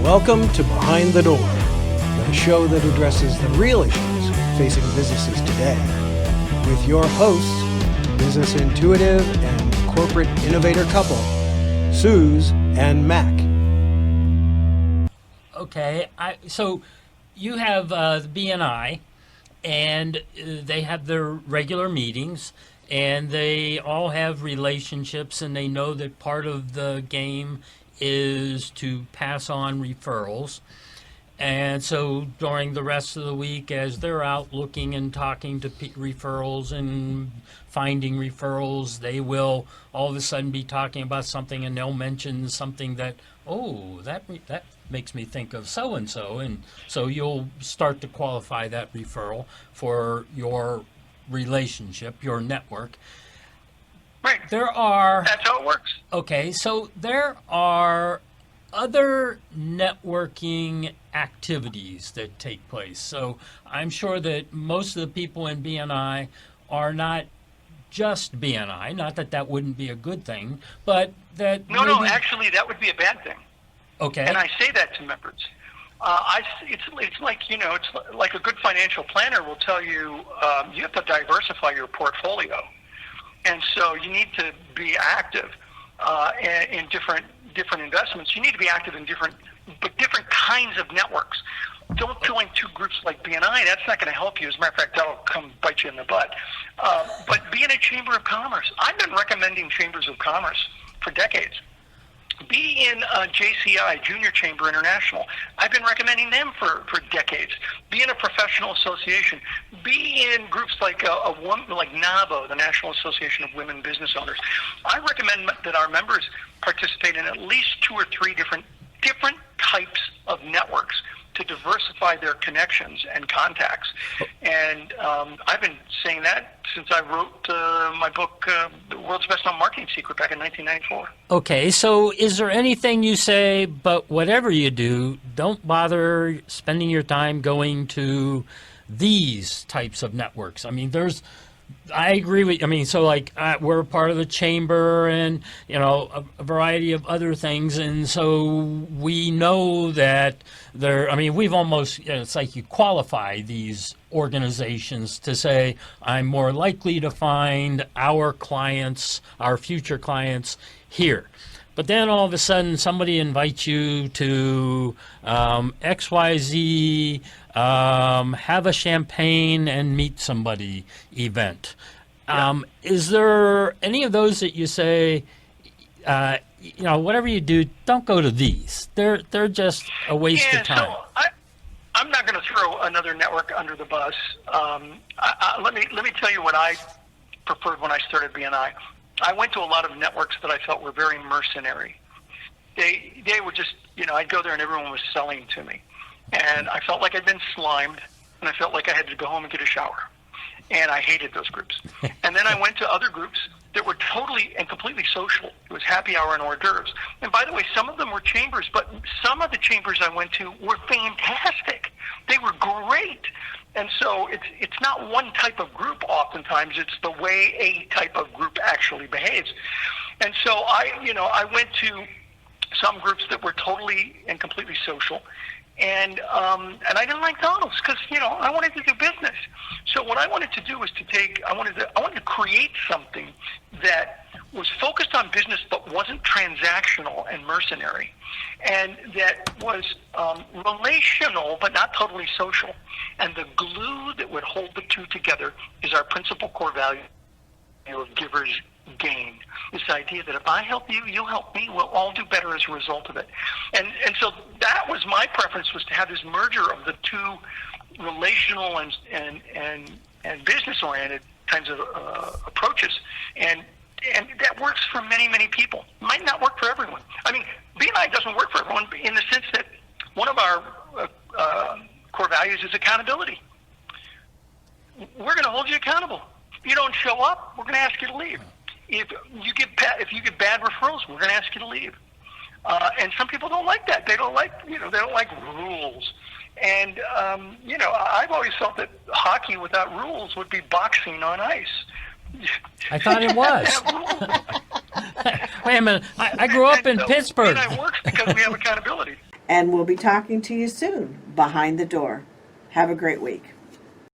Welcome to Behind the Door, the show that addresses the real issues facing businesses today. With your hosts, business intuitive and corporate innovator couple, Suze and Mac. Okay, so you have the BNI, and they have their regular meetings, and they all have relationships, and they know that part of the game is to pass on referrals. And so during the rest of the week, as they're out looking and talking to referrals and finding referrals, they will all of a sudden be talking about something, and they'll mention something that, oh, that makes me think of so-and-so. And so you'll start to qualify that referral for your relationship, your network. Right. That's how it works. Okay, so there are other networking activities that take place. So I'm sure that most of the people in BNI are not just BNI, not that that wouldn't be a good thing, but that No, actually that would be a bad thing. Okay. And I say that to members. It's like, it's like a good financial planner will tell you, you have to diversify your portfolio. And so you need to be active in different investments. You need to be active in different kinds of networks. Don't join two groups like BNI. That's not going to help you. As a matter of fact, that'll come bite you in the butt. But be in a chamber of commerce. I've been recommending chambers of commerce for decades. Be in JCI, Junior Chamber International. I've been recommending them for decades. Be in a professional association. Be in groups like like NABO, the National Association of Women Business Owners. I recommend that our members participate in at least 2 or 3 different types of networks to diversify their connections and contacts. And I've been saying that since I wrote my book, The World's Best Known Marketing Secret, back in 1994. Okay, so is there anything you say, but whatever you do, don't bother spending your time going to these types of networks? I mean, I agree with, so like we're part of the chamber and, a variety of other things. And so we know that we've almost, it's like you qualify these organizations to say, I'm more likely to find our clients, our future clients here. But then all of a sudden somebody invites you to XYZ, have a champagne and meet somebody event. Is there any of those that you say, whatever you do, don't go to these? They're just a waste of time. So I'm not going to throw another network under the bus. Let me tell you what I preferred when I started BNI. I went to a lot of networks that I felt were very mercenary. They were just, I'd go there and everyone was selling to me. And I felt like I'd been slimed, and I felt like I had to go home and get a shower. And I hated those groups. And then I went to other groups that were totally and completely social. It was happy hour and hors d'oeuvres. And by the way, some of them were chambers, but some of the chambers I went to were fantastic. They were great. And so it's not one type of group oftentimes. It's the way a type of group actually behaves. And so I went to some groups that were totally and completely social. And I didn't like those because, I wanted to do business. So what I wanted to do was I wanted to create something that was focused on business but wasn't transactional and mercenary, and that was relational but not totally social. And the glue that would hold the two together is our principal core value of givers gain. This idea that if I help you, you'll help me, we'll all do better as a result of it. And so that was my preference, was to have this merger of the two relational and business-oriented kinds of approaches. And that works for many, many people. It might not work for everyone. BNI doesn't work for everyone in the sense that one of our core values is accountability. We're going to hold you accountable. If you don't show up, we're going to ask you to leave. If you get bad referrals, we're going to ask you to leave. And some people don't like that. They don't like rules. And I've always felt that hockey without rules would be boxing on ice. I thought it was. Wait a minute. I grew up in Pittsburgh. BNI works because we have accountability. And we'll be talking to you soon behind the door. Have a great week.